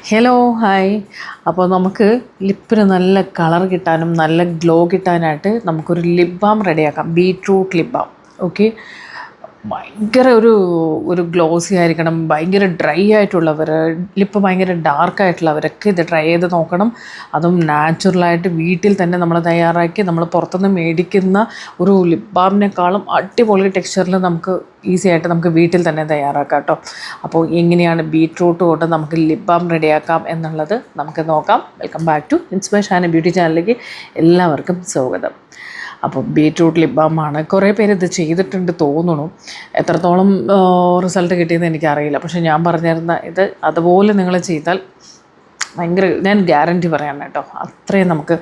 Hello hi. അപ്പോൾ നമുക്ക് ലിപ്പിന് നല്ല കളർ കിട്ടാനും നല്ല ഗ്ലോ കിട്ടാനായിട്ട് നമുക്കൊരു ലിപ് ബാം റെഡിയാക്കാം. Beetroot lip balm. ഓക്കെ, ഭയങ്കര ഒരു ഒരു ഗ്ലോസി ആയിരിക്കണം. ഭയങ്കര ഡ്രൈ ആയിട്ടുള്ളവർ, ലിപ്പ് ഭയങ്കര ഡാർക്കായിട്ടുള്ളവരൊക്കെ ഇത് ട്രൈ ചെയ്ത് നോക്കണം. അതും നാച്ചുറലായിട്ട് വീട്ടിൽ തന്നെ നമ്മൾ തയ്യാറാക്കി നമ്മൾ പുറത്തുനിന്ന് മേടിക്കുന്ന ഒരു ലിപ് ബാമിനേക്കാളും അടിപൊളി ടെക്സ്ചറിൽ നമുക്ക് ഈസി ആയിട്ട് നമുക്ക് വീട്ടിൽ തന്നെ തയ്യാറാക്കാം കേട്ടോ. അപ്പോൾ എങ്ങനെയാണ് ബീറ്റ്റൂട്ട് കൊണ്ട് നമുക്ക് ലിപ് ബാം റെഡിയാക്കാം എന്നുള്ളത് നമുക്ക് നോക്കാം. Welcome back to inspire Shana beauty ചാനലിലേക്ക് എല്ലാവർക്കും സ്വാഗതം. അപ്പോൾ ബീറ്റ്റൂട്ട് ലിപ് ബാമാണ്. കുറേ പേര് ഇത് ചെയ്തിട്ടുണ്ട് തോന്നുന്നു. എത്രത്തോളം റിസൾട്ട് കിട്ടിയെന്ന് എനിക്കറിയില്ല. പക്ഷേ ഞാൻ പറഞ്ഞിരുന്ന ഇത് അതുപോലെ നിങ്ങൾ ചെയ്താൽ ഭയങ്കര, ഞാൻ ഗ്യാരൻറ്റി പറയാണ് കേട്ടോ, അത്രയും നമുക്ക്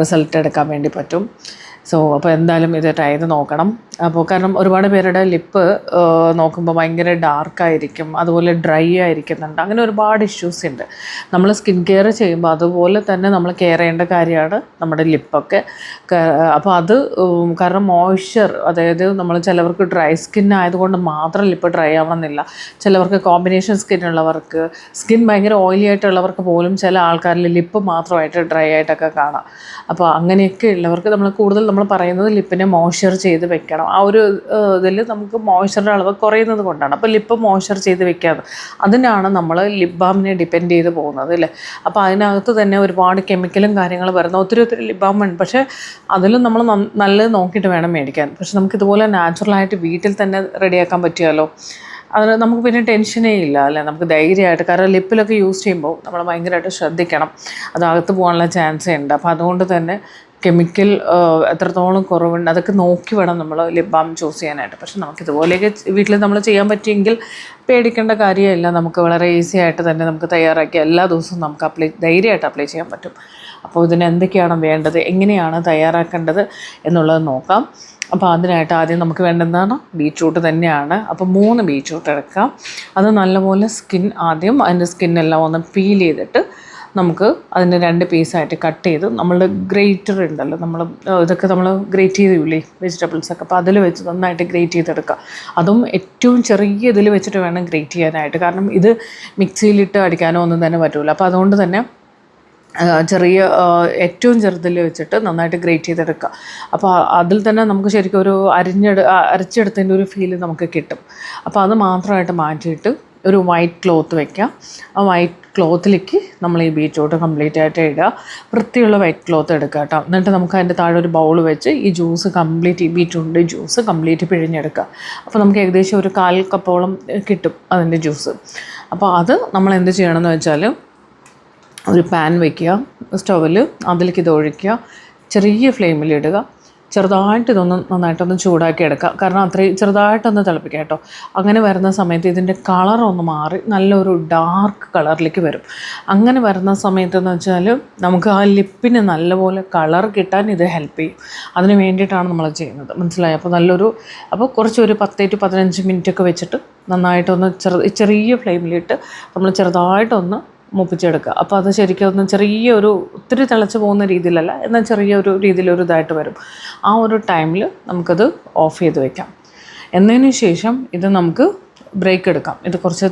റിസൾട്ട് എടുക്കാൻ വേണ്ടി പറ്റും. അപ്പോൾ എന്തായാലും ഇത് ട്രൈ ചെയ്ത് നോക്കണം. അപ്പോൾ കാരണം ഒരുപാട് പേരുടെ ലിപ്പ് നോക്കുമ്പോൾ ഭയങ്കര ഡാർക്കായിരിക്കും, അതുപോലെ ഡ്രൈ ആയിരിക്കുന്നുണ്ട്. അങ്ങനെ ഒരുപാട് ഇഷ്യൂസ് ഉണ്ട്. നമ്മൾ സ്കിൻ കെയർ ചെയ്യുമ്പോൾ അതുപോലെ തന്നെ നമ്മൾ കെയർ ചെയ്യേണ്ട കാര്യമാണ് നമ്മുടെ ലിപ്പൊക്കെ. അപ്പോൾ അത് കാരണം മോയ്സ്ചർ, അതായത് നമ്മൾ ചിലവർക്ക് ഡ്രൈ സ്കിൻ ആയതുകൊണ്ട് മാത്രം ലിപ്പ് ഡ്രൈ ആവണമെന്നില്ല. ചിലവർക്ക് കോമ്പിനേഷൻ സ്കിന്നുള്ളവർക്ക്, സ്കിൻ ഭയങ്കര ഓയിലി ആയിട്ടുള്ളവർക്ക് പോലും ചില ആൾക്കാരിൽ ലിപ്പ് മാത്രമായിട്ട് ഡ്രൈ ആയിട്ടൊക്കെ കാണാം. അപ്പോൾ അങ്ങനെയൊക്കെ ഉള്ളവർക്ക് നമ്മൾ പറയുന്നത് ലിപ്പിനെ മോയ്സ്ചർ ചെയ്ത് വെക്കണം. ആ ഒരു ഇതിൽ നമുക്ക് മോയ്സ്ചറിൻ്റെ അളവ് കുറയുന്നത് കൊണ്ടാണ്. അപ്പോൾ ലിപ്പ് മോയ്സ്ചർ ചെയ്ത് വെക്കാതെ, അതിനാണ് നമ്മൾ ലിപ് ബാമിനെ ഡിപ്പെൻഡ് ചെയ്ത് പോകുന്നത് അല്ലേ. അപ്പോൾ അതിനകത്ത് തന്നെ ഒരുപാട് കെമിക്കലും കാര്യങ്ങളും വരുന്ന ഒത്തിരി ലിപ് ബാം ഉണ്ട്. പക്ഷേ അതിലും നമ്മൾ നല്ലത് നോക്കിയിട്ട് വേണം മേടിക്കാൻ. പക്ഷെ നമുക്കിതുപോലെ നാച്ചുറലായിട്ട് വീട്ടിൽ തന്നെ റെഡിയാക്കാൻ പറ്റിയാലോ. അത് നമുക്ക് പിന്നെ ടെൻഷനേ ഇല്ല അല്ലേ. നമുക്ക് ധൈര്യമായിട്ട്, കാരണം ലിപ്പിലൊക്കെ യൂസ് ചെയ്യുമ്പോൾ നമ്മൾ ഭയങ്കരമായിട്ട് ശ്രദ്ധിക്കണം, അതകത്ത് പോകാനുള്ള ചാൻസേ ഉണ്ട്. അപ്പോൾ അതുകൊണ്ട് തന്നെ കെമിക്കൽ എത്രത്തോളം കുറവുണ്ട് അതൊക്കെ നോക്കി വേണം നമ്മൾ ലിപ് ബാം ചൂസ് ചെയ്യാനായിട്ട്. പക്ഷെ നമുക്കിതുപോലെയൊക്കെ വീട്ടിൽ നമ്മൾ ചെയ്യാൻ പറ്റിയെങ്കിൽ പേടിക്കേണ്ട കാര്യമില്ല. നമുക്ക് വളരെ ഈസി ആയിട്ട് തന്നെ നമുക്ക് തയ്യാറാക്കി എല്ലാ ദിവസവും നമുക്ക് ധൈര്യമായിട്ട് അപ്ലൈ ചെയ്യാൻ പറ്റും. അപ്പോൾ ഇതിന് എന്തൊക്കെയാണ് വേണ്ടത്, എങ്ങനെയാണ് തയ്യാറാക്കേണ്ടത് എന്നുള്ളത് നോക്കാം. അപ്പോൾ അതിനായിട്ട് ആദ്യം നമുക്ക് വേണ്ടതാണ് ബീറ്റ്റൂട്ട് തന്നെയാണ്. അപ്പോൾ 3 ബീറ്റ്റൂട്ട് എടുക്കാം. അത് നല്ലപോലെ ആദ്യം അതിൻ്റെ സ്കിന്നെല്ലാം ഒന്ന് പീൽ ചെയ്തിട്ട് നമുക്ക് അതിൻ്റെ 2 പീസായിട്ട് കട്ട് ചെയ്ത് നമ്മളുടെ ഗ്രേറ്റർ ഉണ്ടല്ലോ, ഇതൊക്കെ നമ്മൾ ഗ്രേറ്റ് ചെയ്തില്ലേ വെജിറ്റബിൾസൊക്കെ, അപ്പോൾ അതിൽ വെച്ച് നന്നായിട്ട് ഗ്രേറ്റ് ചെയ്തെടുക്കുക. അതും ഏറ്റവും ചെറിയ ഇതിൽ വെച്ചിട്ട് വേണം ഗ്രേറ്റ് ചെയ്യാനായിട്ട്. കാരണം ഇത് മിക്സിയിലിട്ട് അടിക്കാനോ ഒന്നും തന്നെ പറ്റില്ല. അപ്പോൾ അതുകൊണ്ട് തന്നെ ചെറിയ ഏറ്റവും ചെറുതിൽ വെച്ചിട്ട് നന്നായിട്ട് ഗ്രേറ്റ് ചെയ്തെടുക്കുക. അപ്പോൾ അതിൽ തന്നെ നമുക്ക് ശരിക്കും ഒരു അരച്ചെടുത്തതിൻ്റെ ഒരു ഫീല് നമുക്ക് കിട്ടും. അപ്പോൾ അത് മാത്രമായിട്ട് മാറ്റിയിട്ട് ഒരു വൈറ്റ് ക്ലോത്ത് വയ്ക്കുക. ആ വൈറ്റ് ക്ലോത്തിലേക്ക് നമ്മൾ ഈ ബീറ്റ്റൂട്ട് കംപ്ലീറ്റ് ആയിട്ട് ഇടുക. വൃത്തിയുള്ള വൈറ്റ് ക്ലോത്ത് എടുക്കുക കേട്ടോ. എന്നിട്ട് നമുക്ക് അതിൻ്റെ താഴെ ഒരു ബൗൾ വെച്ച് ഈ ബീറ്റ്റൂട്ടിൻ്റെ ജ്യൂസ് കംപ്ലീറ്റ് പിഴിഞ്ഞെടുക്കുക. അപ്പോൾ നമുക്ക് ഏകദേശം ഒരു 1/4 കപ്പോളം കിട്ടും അതിൻ്റെ ജ്യൂസ്. അപ്പോൾ അത് നമ്മൾ എന്ത് ചെയ്യണമെന്ന് വെച്ചാൽ, ഒരു പാൻ വയ്ക്കുക സ്റ്റൗവിൽ, അതിലേക്ക് ഇത് ഒഴിക്കുക, ചെറിയ ഫ്ലെയിമിലിടുക, ചെറുതായിട്ട് ഇതൊന്ന് നന്നായിട്ടൊന്ന് ചൂടാക്കി എടുക്കുക. കാരണം അത്രയും ചെറുതായിട്ടൊന്ന് തിളപ്പിക്കുക കേട്ടോ. അങ്ങനെ വരുന്ന സമയത്ത് ഇതിൻ്റെ കളറൊന്ന് മാറി നല്ലൊരു ഡാർക്ക് കളറിലേക്ക് വരും. അങ്ങനെ വരുന്ന സമയത്തെന്ന് വെച്ചാൽ നമുക്ക് ആ ലിപ്പിന് നല്ലപോലെ കളർ കിട്ടാൻ ഇത് ഹെൽപ്പ് ചെയ്യും. അതിന് വേണ്ടിയിട്ടാണ് നമ്മൾ ചെയ്യുന്നത്, മനസ്സിലായി. അപ്പോൾ കുറച്ചൊരു 10 to 15 മിനിറ്റൊക്കെ വെച്ചിട്ട് നന്നായിട്ടൊന്ന് ചെറിയ ഫ്ലെയിമിലിട്ട് നമ്മൾ ചെറുതായിട്ടൊന്ന് മൂപ്പിച്ചെടുക്കുക. അപ്പോൾ അത് ശരിക്കും ഒന്ന് ഒത്തിരി തിളച്ച് പോകുന്ന രീതിയിലല്ല, എന്നാൽ ചെറിയൊരു രീതിയിലൊരു ഇതായിട്ട് വരും. ആ ഒരു ടൈമിൽ നമുക്കത് ഓഫ് ചെയ്ത് വയ്ക്കാം. എന്നതിന് ശേഷം ഇത് നമുക്ക് ബ്രേക്ക് എടുക്കാം. ഇത് കുറച്ച്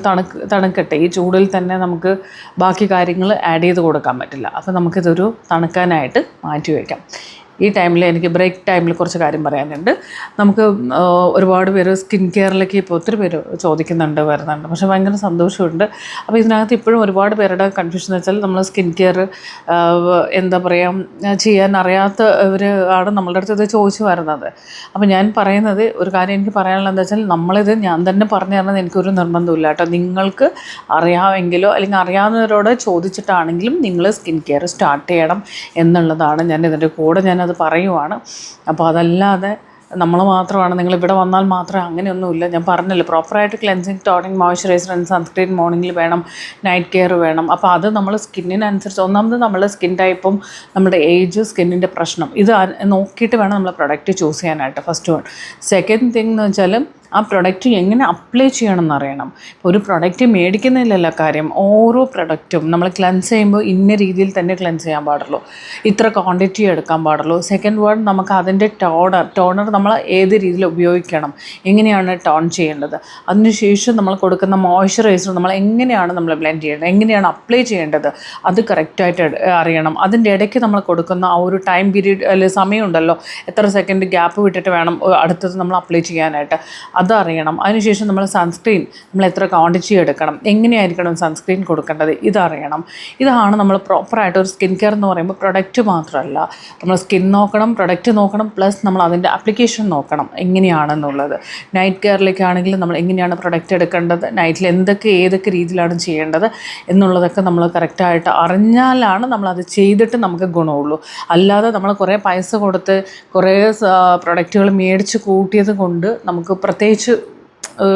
തണുക്കട്ടെ. ഈ ചൂടിൽ തന്നെ നമുക്ക് ബാക്കി കാര്യങ്ങൾ ആഡ് ചെയ്ത് കൊടുക്കാൻ പറ്റില്ല. അപ്പോൾ നമുക്കിതൊരു തണുക്കാനായിട്ട് മാറ്റി വയ്ക്കാം. ഈ ടൈമിൽ എനിക്ക് ബ്രേക്ക് ടൈമിൽ കുറച്ച് കാര്യം പറയാനുണ്ട്. നമുക്ക് ഒരുപാട് പേര് സ്കിൻ കെയറിലേക്ക് ഇപ്പോൾ ഒത്തിരി പേര് വരുന്നുണ്ട്. പക്ഷേ ഭയങ്കര സന്തോഷമുണ്ട്. അപ്പോൾ ഇതിനകത്ത് ഇപ്പോഴും ഒരുപാട് പേരുടെ കൺഫ്യൂഷൻ എന്ന് വെച്ചാൽ നമ്മൾ സ്കിൻ കെയർ ചെയ്യാൻ അറിയാത്തവർ ആണ് നമ്മളുടെ അടുത്ത് ഇത് ചോദിച്ചു വരുന്നത്. അപ്പോൾ ഞാൻ പറയുന്നത്, ഒരു കാര്യം എനിക്ക് പറയാനുള്ളത് എന്താ വെച്ചാൽ, ഞാൻ തന്നെ പറഞ്ഞു തരുന്നത് എനിക്കൊരു നിർബന്ധമില്ല കേട്ടോ. നിങ്ങൾക്ക് അറിയാമെങ്കിലോ അല്ലെങ്കിൽ അറിയാവുന്നവരോട് ചോദിച്ചിട്ടാണെങ്കിലും നിങ്ങൾ സ്കിൻ കെയർ സ്റ്റാർട്ട് ചെയ്യണം എന്നുള്ളതാണ് ഞാൻ ഇതിൻ്റെ കൂടെ ഞാനത് പറയുവാണ്. അപ്പോൾ അതല്ലാതെ നമ്മൾ മാത്രമാണ് നിങ്ങളിവിടെ വന്നാൽ മാത്രമേ, അങ്ങനെയൊന്നുമില്ല. ഞാൻ പറഞ്ഞല്ലോ, പ്രോപ്പറായിട്ട് cleansing, toning, moisturiser and sunscreen മോർണിംഗിൽ വേണം, നൈറ്റ് കെയർ വേണം. അപ്പോൾ അത് നമ്മൾ സ്കിന്നിനനുസരിച്ച്, ഒന്നാമത് നമ്മുടെ സ്കിൻ ടൈപ്പും നമ്മുടെ ഏജ്, സ്കിന്നിൻ്റെ പ്രശ്നം ഇത് നോക്കിയിട്ട് വേണം നമ്മൾ പ്രൊഡക്റ്റ് ചൂസ് ചെയ്യാനായിട്ട്. First one. സെക്കൻഡ് തിങ് എന്ന് വെച്ചാൽ, ആ പ്രൊഡക്റ്റ് എങ്ങനെ അപ്ലൈ ചെയ്യണമെന്ന് അറിയണം. ഒരു പ്രൊഡക്റ്റ് മേടിക്കുന്നതിലല്ല കാര്യം, ഓരോ പ്രൊഡക്റ്റും നമ്മൾ ക്ലെൻസ് ചെയ്യുമ്പോൾ ഇന്ന രീതിയിൽ തന്നെ ക്ലെൻസ് ചെയ്യാൻ പാടുള്ളൂ, ഇത്ര ക്വാണ്ടിറ്റി എടുക്കാൻ പാടുള്ളൂ. സെക്കൻഡ് വേർഡ്, നമുക്ക് അതിൻ്റെ ടോണർ നമ്മൾ ഏത് രീതിയിൽ ഉപയോഗിക്കണം, എങ്ങനെയാണ് ടോൺ ചെയ്യേണ്ടത്, അതിനുശേഷം നമ്മൾ കൊടുക്കുന്ന മോയ്സ്ചറൈസർ നമ്മൾ എങ്ങനെയാണ് നമ്മൾ ബ്ലെൻഡ് ചെയ്യേണ്ടത്, എങ്ങനെയാണ് അപ്ലൈ ചെയ്യേണ്ടത്, അത് കറക്റ്റായിട്ട് അറിയണം. അതിൻ്റെ ഇടയ്ക്ക് നമ്മൾ കൊടുക്കുന്ന ആ ഒരു ടൈം പീരീഡ് അല്ലെങ്കിൽ സമയമുണ്ടല്ലോ, എത്ര സെക്കൻഡ് ഗ്യാപ്പ് വിട്ടിട്ട് വേണം അടുത്തത് നമ്മൾ അപ്ലൈ ചെയ്യാനായിട്ട്, അതറിയണം. അതിനുശേഷം നമ്മൾ സൺസ്ക്രീൻ നമ്മൾ എത്ര ക്വാണ്ടിറ്റി എടുക്കണം, എങ്ങനെയായിരിക്കണം സൺസ്ക്രീൻ കൊടുക്കേണ്ടത്, ഇതറിയണം. ഇതാണ് നമ്മൾ പ്രോപ്പറായിട്ട് ഒരു സ്കിൻ കെയർ എന്ന് പറയുമ്പോൾ പ്രൊഡക്റ്റ് മാത്രമല്ല, നമ്മൾ സ്കിൻ നോക്കണം, പ്രൊഡക്റ്റ് നോക്കണം, പ്ലസ് നമ്മൾ അതിൻ്റെ ആപ്ലിക്കേഷൻ നോക്കണം എങ്ങനെയാണെന്നുള്ളത്. നൈറ്റ് കെയറിലേക്കാണെങ്കിൽ നമ്മൾ എങ്ങനെയാണ് പ്രൊഡക്റ്റ് എടുക്കേണ്ടത്, നൈറ്റിൽ ഏതൊക്കെ രീതിയിലാണ് ചെയ്യേണ്ടത് എന്നുള്ളതൊക്കെ നമ്മൾ കറക്റ്റായിട്ട് അറിഞ്ഞാലാണ് നമ്മളത് ചെയ്തിട്ട് നമുക്ക് ഗുണമുള്ളൂ. അല്ലാതെ നമ്മൾ കുറേ പൈസ കൊടുത്ത് കുറേ പ്രൊഡക്റ്റുകൾ മേടിച്ച് കൂട്ടിയത് കൊണ്ട് നമുക്ക് പ്രത്യേകിച്ച്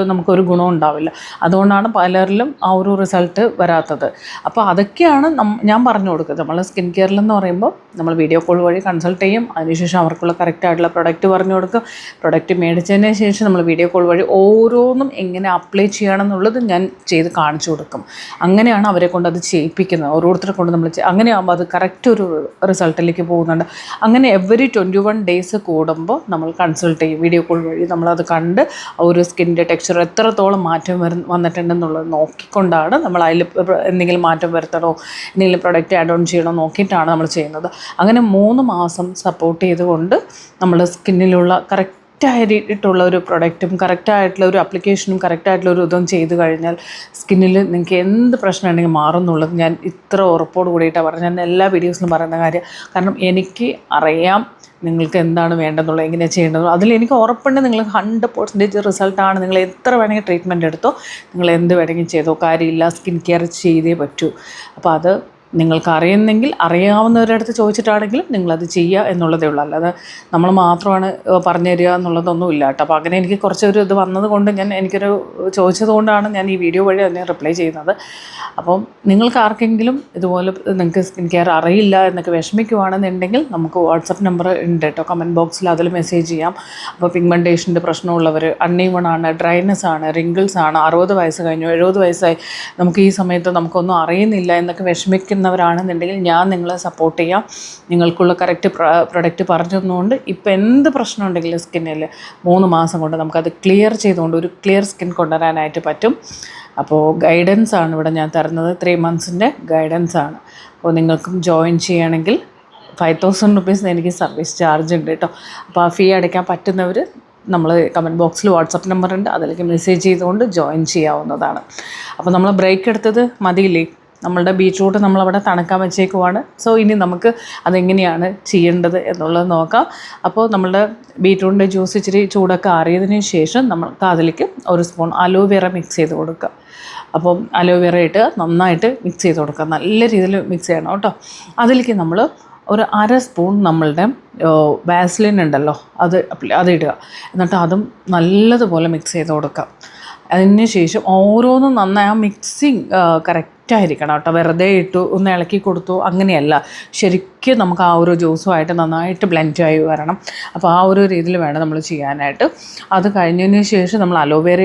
നമുക്കൊരു ഗുണം ഉണ്ടാവില്ല. അതുകൊണ്ടാണ് പലരിലും ആ ഒരു റിസൾട്ട് വരാത്തത്. അപ്പോൾ അതൊക്കെയാണ് ഞാൻ പറഞ്ഞു കൊടുക്കുന്നത്. നമ്മൾ സ്കിൻ കെയറിലെന്ന് പറയുമ്പോൾ നമ്മൾ വീഡിയോ കോൾ വഴി കൺസൾട്ട് ചെയ്യും, അതിനുശേഷം അവർക്കുള്ള കറക്റ്റായിട്ടുള്ള പ്രൊഡക്റ്റ് പറഞ്ഞു കൊടുക്കും. പ്രൊഡക്റ്റ് മേടിച്ചതിന് ശേഷം നമ്മൾ വീഡിയോ കോൾ വഴി ഓരോന്നും എങ്ങനെ അപ്ലൈ ചെയ്യണം എന്നുള്ളത് ഞാൻ ചെയ്ത് കാണിച്ചു കൊടുക്കും. അങ്ങനെയാണ് അവരെ കൊണ്ട് അത് ചെയ്യിപ്പിക്കുന്നത്. ഓരോരുത്തരെ കൊണ്ട് നമ്മൾ അങ്ങനെയാകുമ്പോൾ അത് കറക്റ്റ് ഒരു റിസൾട്ടിലേക്ക് പോകുന്നുണ്ട്. അങ്ങനെ എവറി 21 ഡേയ്സ് കൂടുമ്പോൾ നമ്മൾ കൺസൾട്ട് ചെയ്യും. വീഡിയോ കോൾ വഴി നമ്മളത് കണ്ട് ഒരു സ്കിൻ്റെ ടെക്സ്ചർ എത്രത്തോളം മാറ്റം വന്നിട്ടുണ്ടെന്നുള്ളത് നോക്കിക്കൊണ്ടാണ് നമ്മൾ അതിൽ എന്തെങ്കിലും മാറ്റം വരുത്തണോ, എന്തെങ്കിലും പ്രൊഡക്റ്റ് ആഡ് ഓൺ ചെയ്യണോ നോക്കിയിട്ടാണ് നമ്മൾ ചെയ്യുന്നത്. അങ്ങനെ 3 മാസം സപ്പോർട്ട് ചെയ്തുകൊണ്ട് നമ്മുടെ സ്കിന്നിലുള്ള കറക്റ്റായിട്ടുള്ള ഒരു പ്രൊഡക്റ്റും കറക്റ്റായിട്ടുള്ള ഒരു ആപ്ലിക്കേഷനും കറക്റ്റായിട്ടുള്ള ഒരു ഇതും ചെയ്ത് കഴിഞ്ഞാൽ സ്കിന്നിൽ നിങ്ങൾക്ക് എന്ത് പ്രശ്നം ഉണ്ടെങ്കിൽ മാറും എന്നുള്ളത് ഞാൻ ഇത്ര ഉറപ്പോട് കൂടിയിട്ടാണ് പറഞ്ഞത്. ഞാൻ എല്ലാ വീഡിയോസിലും പറയുന്ന കാര്യം. കാരണം എനിക്ക് അറിയാം നിങ്ങൾക്ക് എന്താണ് വേണ്ടതെന്നുള്ളത്, എങ്ങനെയാണ് ചെയ്യേണ്ടതെന്നുള്ളത്. അതിലെനിക്ക് ഉറപ്പുണ്ട് നിങ്ങൾ 100% റിസൾട്ടാണ്. നിങ്ങൾ എത്ര വേണമെങ്കിൽ ട്രീറ്റ്മെൻറ്റ് എടുത്തോ, നിങ്ങൾ എന്ത് വേണമെങ്കിൽ ചെയ്തോ, കാര്യമില്ല, സ്കിൻ കെയർ ചെയ്തേ പറ്റൂ. അപ്പോൾ അത് നിങ്ങൾക്ക് അറിയുന്നെങ്കിൽ അറിയാവുന്നവരുടെ അടുത്ത് ചോദിച്ചിട്ടാണെങ്കിലും നിങ്ങളത് ചെയ്യുക എന്നുള്ളതേ ഉള്ളൂ. അല്ലാതെ നമ്മൾ മാത്രമാണ് പറഞ്ഞു തരിക എന്നുള്ളതൊന്നും ഇല്ല കേട്ടോ. അപ്പോൾ അങ്ങനെ എനിക്ക് കുറച്ചൊരു ഇത് വന്നത് കൊണ്ട് എനിക്കൊരു ചോദിച്ചത് കൊണ്ടാണ് ഞാൻ ഈ വീഡിയോ വഴി അതിനെ റിപ്ലൈ ചെയ്യുന്നത്. അപ്പം നിങ്ങൾക്ക് ആർക്കെങ്കിലും ഇതുപോലെ നിങ്ങൾക്ക് സ്കിൻ കെയർ അറിയില്ല എന്നൊക്കെ വിഷമിക്കുവാണെന്നുണ്ടെങ്കിൽ നമുക്ക് വാട്സപ്പ് നമ്പർ ഉണ്ട് കേട്ടോ, കമൻറ്റ് ബോക്സിൽ അതിൽ മെസ്സേജ് ചെയ്യാം. അപ്പോൾ പിഗ്മെൻറ്റേഷൻ്റെ പ്രശ്നമുള്ളവർ, അൺഈവൺ ആണ്, ഡ്രൈനെസ് ആണ്, റിങ്കിൾസ് ആണ്, 60 വയസ്സ് കഴിഞ്ഞു, 70 വയസ്സായി, നമുക്ക് ഈ സമയത്ത് നമുക്കൊന്നും അറിയുന്നില്ല എന്നൊക്കെ വിഷമിക്കുന്നവരാണെന്നുണ്ടെങ്കിൽ ഞാൻ നിങ്ങളെ സപ്പോർട്ട് ചെയ്യാം. നിങ്ങൾക്കുള്ള കറക്റ്റ് പ്രൊഡക്റ്റ് പറഞ്ഞു തന്നുകൊണ്ട് ഇപ്പോൾ എന്ത് പ്രശ്നം ഉണ്ടെങ്കിലും സ്കിന്നിൽ 3 മാസം കൊണ്ട് നമുക്കത് ക്ലിയർ ചെയ്തുകൊണ്ട് ഒരു ക്ലിയർ സ്കിൻ കൊണ്ടുവരാനായിട്ട് പറ്റും. അപ്പോൾ ഗൈഡൻസാണ് ഇവിടെ ഞാൻ തരുന്നത്, 3 മന്ത്സിൻ്റെ ഗൈഡൻസാണ്. അപ്പോൾ നിങ്ങൾക്കും ജോയിൻ ചെയ്യണമെങ്കിൽ 5000 റുപ്പീസ് എനിക്ക് സർവീസ് ചാർജ് ഉണ്ട് കേട്ടോ. അപ്പോൾ ആ ഫീ അടയ്ക്കാൻ പറ്റുന്നവർ നമ്മൾ കമൻറ്റ് ബോക്സിൽ വാട്സപ്പ് നമ്പർ ഉണ്ട്, അതിലേക്ക് മെസ്സേജ് ചെയ്തുകൊണ്ട് ജോയിൻ ചെയ്യാവുന്നതാണ്. അപ്പോൾ നമ്മൾ ബ്രേക്ക് എടുത്തത് മതിയില്ലേ, നമ്മളുടെ ബീറ്റ്റൂട്ട് നമ്മളവിടെ തണുക്കാൻ വെച്ചേക്കുവാണ്. സോ ഇനി നമുക്ക് അതെങ്ങനെയാണ് ചെയ്യേണ്ടത് എന്നുള്ളത് നോക്കാം. അപ്പോൾ നമ്മളുടെ ബീറ്റ്റൂട്ടിൻ്റെ ജ്യൂസ് ഇച്ചിരി ചൂടൊക്കെ ആറിയതിന് ശേഷം നമുക്ക് അതിലേക്ക് 1 സ്പൂൺ അലോവേറ മിക്സ് ചെയ്ത് കൊടുക്കുക. അപ്പം അലോവേറ ഇട്ട് നന്നായിട്ട് മിക്സ് ചെയ്ത് കൊടുക്കുക, നല്ല രീതിയിൽ മിക്സ് ചെയ്യണം കേട്ടോ. അതിലേക്ക് നമ്മൾ ഒരു 1/2 സ്പൂൺ നമ്മളുടെ വാസ്ലിൻ ഉണ്ടല്ലോ അതിടുക. എന്നിട്ട് അതും നല്ലതുപോലെ മിക്സ് ചെയ്ത് കൊടുക്കുക. അതിന് ശേഷം ഓരോന്നും നന്നായി ആ മിക്സിങ് കറക്റ്റായിരിക്കണം കേട്ടോ. വെറുതെ ഇട്ടു ഒന്ന് ഇളക്കി കൊടുത്തു അങ്ങനെയല്ല, ശരിക്കും നമുക്ക് ആ ഒരു ജ്യൂസുമായിട്ട് നന്നായിട്ട് ബ്ലെൻഡായി വരണം. അപ്പോൾ ആ ഒരു രീതിയിൽ വേണം നമ്മൾ ചെയ്യാനായിട്ട്. അത് കഴിഞ്ഞതിന് ശേഷം നമ്മൾ അലോവേറ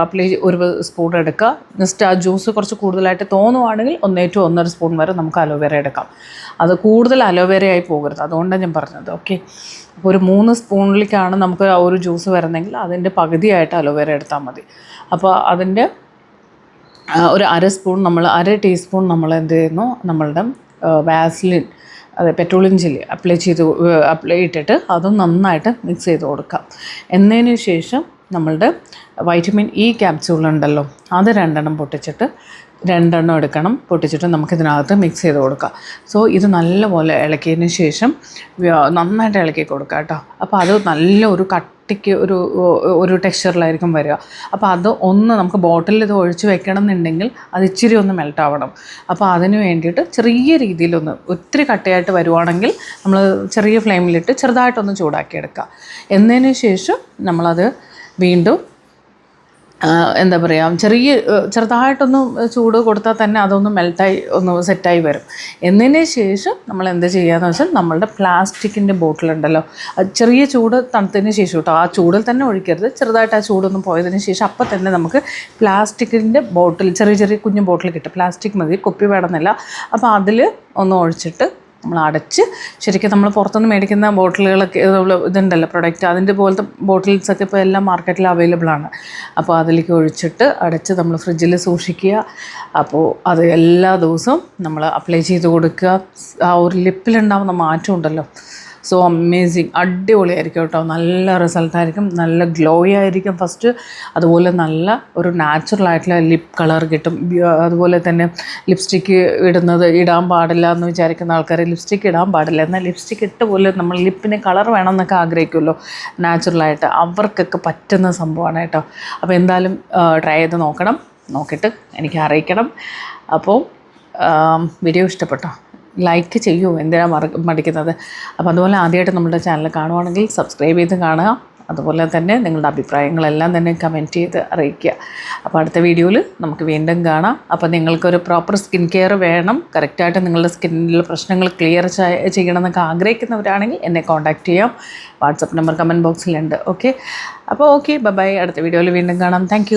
അപ്ലൈ 1 സ്പൂൺ എടുക്കുക. ജസ്റ്റ് ആ ജ്യൂസ് കുറച്ച് കൂടുതലായിട്ട് തോന്നുവാണെങ്കിൽ 1 to 1.5 സ്പൂൺ വരെ നമുക്ക് അലോവേറ എടുക്കാം. അത് കൂടുതൽ അലോവേറയായി പോകരുത്, അതുകൊണ്ടാണ് ഞാൻ പറഞ്ഞത്. ഓക്കെ, അപ്പോൾ ഒരു 3 സ്പൂണിലേക്കാണ് നമുക്ക് ആ ഒരു ജ്യൂസ് വരുന്നതെങ്കിൽ അതിൻ്റെ പകുതിയായിട്ട് അലോവേറ എടുത്താൽ മതി. അപ്പോൾ അതിൻ്റെ ഒരു 1/2 സ്പൂൺ 1/2 ടീസ്പൂൺ നമ്മൾ എന്ത് ചെയ്യുന്നു, നമ്മളുടെ വാസ്ലിൻ, അതെ പെട്രോളിയം ജെല്ലി അപ്ലൈ ഇട്ടിട്ട് അതും നന്നായിട്ട് മിക്സ് ചെയ്ത് കൊടുക്കാം. എന്നതിന് ശേഷം നമ്മളുടെ വൈറ്റമിൻ ഇ ക്യാപ്സ്യൂൾ ഉണ്ടല്ലോ, അത് 2 പൊട്ടിച്ചിട്ട് 2 എടുക്കണം, പൊട്ടിച്ചിട്ട് നമുക്കിതിനകത്ത് മിക്സ് ചെയ്ത് കൊടുക്കാം. സോ ഇത് നല്ലപോലെ ഇളക്കിയതിന് ശേഷം നന്നായിട്ട് ഇളക്കി കൊടുക്കുക കേട്ടോ. അപ്പോൾ അത് നല്ല ഒരു കട്ടിക്ക് ഒരു ടെക്സ്ചറിലായിരിക്കും വരിക. അപ്പോൾ അത് നമുക്ക് ബോട്ടിലിൽ ഇത് ഒഴിച്ച് വെക്കണം എന്നുണ്ടെങ്കിൽ അത് ഇച്ചിരി ഒന്ന് മെൽറ്റ് ആവണം. അപ്പോൾ അതിന് വേണ്ടിയിട്ട് ചെറിയ രീതിയിലൊന്ന് ഒത്തിരി കട്ടയായിട്ട് വരുവാണെങ്കിൽ നമ്മൾ ചെറിയ ഫ്ലെയിമിലിട്ട് ചെറുതായിട്ടൊന്ന് ചൂടാക്കിയെടുക്കുക. എന്നതിന് ശേഷം നമ്മളത് വീണ്ടും എന്താ പറയുക, ചെറുതായിട്ടൊന്ന് ചൂട് കൊടുത്താൽ തന്നെ അതൊന്ന് മെൽറ്റായി ഒന്ന് സെറ്റായി വരും. എന്നതിന് ശേഷം നമ്മൾ എന്ത് ചെയ്യുകയെന്ന് വെച്ചാൽ നമ്മളുടെ പ്ലാസ്റ്റിക്കിൻ്റെ ബോട്ടിലുണ്ടല്ലോ, ചെറിയ ചൂട് തണുത്തതിന് ശേഷം കേട്ടോ, ആ ചൂടിൽ തന്നെ ഒഴിക്കരുത്, ചെറുതായിട്ട് ആ ചൂടൊന്ന് പോയതിന് ശേഷം അപ്പം തന്നെ നമുക്ക് പ്ലാസ്റ്റിക്കിൻ്റെ ബോട്ടിൽ, ചെറിയ കുഞ്ഞു ബോട്ടിൽ കിട്ടും, പ്ലാസ്റ്റിക് മതി, കുപ്പി വേണമെന്നില്ല. അപ്പോൾ അതിൽ ഒന്ന് ഒഴിച്ചിട്ട് നമ്മൾ അടച്ച്, ശരിക്കും നമ്മൾ പുറത്തുനിന്ന് മേടിക്കുന്ന ബോട്ടിലുകളൊക്കെ ഇതുണ്ടല്ലോ പ്രൊഡക്റ്റ്, അതിൻ്റെ പോലത്തെ ബോട്ടിൽസൊക്കെ ഇപ്പോൾ എല്ലാം മാർക്കറ്റിൽ അവൈലബിൾ ആണ്. അപ്പോൾ അതിലേക്ക് ഒഴിച്ചിട്ട് അടച്ച് നമ്മൾ ഫ്രിഡ്ജിൽ സൂക്ഷിക്കുക. അപ്പോൾ അത് എല്ലാ ദിവസവും നമ്മൾ അപ്ലൈ ചെയ്ത് കൊടുക്കുക. ആ ഒരു ലിപ്പിലുണ്ടാകുന്ന മാറ്റം ഉണ്ടല്ലോ, സോ അമേസിങ്, അടിപൊളിയായിരിക്കും കേട്ടോ. നല്ല റിസൾട്ടായിരിക്കും, നല്ല ഗ്ലോയി ആയിരിക്കും ഫസ്റ്റ്. അതുപോലെ നല്ല ഒരു നാച്ചുറലായിട്ടുള്ള ലിപ്പ് കളർ കിട്ടും. അതുപോലെ തന്നെ ലിപ്സ്റ്റിക്ക് ഇടാൻ പാടില്ല എന്ന് വിചാരിക്കുന്ന ആൾക്കാർ ലിപ്സ്റ്റിക്ക് ഇടാൻ പാടില്ല, എന്നാൽ ലിപ്സ്റ്റിക്ക് ഇട്ട് പോലെ നമ്മൾ ലിപ്പിന് കളർ വേണമെന്നൊക്കെ ആഗ്രഹിക്കുമല്ലോ നാച്ചുറലായിട്ട്, അവർക്കൊക്കെ പറ്റുന്ന സംഭവമാണ് കേട്ടോ. അപ്പോൾ എന്തായാലും ട്രൈ ചെയ്ത് നോക്കിയിട്ട് എനിക്ക് അറിയിക്കണം. അപ്പോൾ വീഡിയോ ഇഷ്ടപ്പെട്ടോ? ലൈക്ക് ചെയ്യൂ, എന്തിനാ മടിക്കുന്നത്. അപ്പോൾ അതുപോലെ ആദ്യമായിട്ട് നമ്മുടെ ചാനൽ കാണുവാണെങ്കിൽ സബ്സ്ക്രൈബ് ചെയ്ത് കാണുക. അതുപോലെ തന്നെ നിങ്ങളുടെ അഭിപ്രായങ്ങളെല്ലാം തന്നെ കമൻറ്റ് ചെയ്ത് അറിയിക്കുക. അപ്പോൾ അടുത്ത വീഡിയോയിൽ നമുക്ക് വീണ്ടും കാണാം. അപ്പോൾ നിങ്ങൾക്കൊരു പ്രോപ്പർ സ്കിൻ കെയർ വേണം, കറക്റ്റായിട്ട് നിങ്ങളുടെ സ്കിന്നിലെ പ്രശ്നങ്ങൾ ക്ലിയർ ചെയ്യണമെന്നൊക്കെ ആഗ്രഹിക്കുന്നവരാണെങ്കിൽ എന്നെ കോൺടാക്റ്റ് ചെയ്യാം. വാട്സപ്പ് നമ്പർ കമൻറ്റ് ബോക്സിലുണ്ട്. ഓക്കെ, അപ്പോൾ ഓക്കെ, ബൈ. അടുത്ത വീഡിയോയിൽ വീണ്ടും കാണാം. താങ്ക്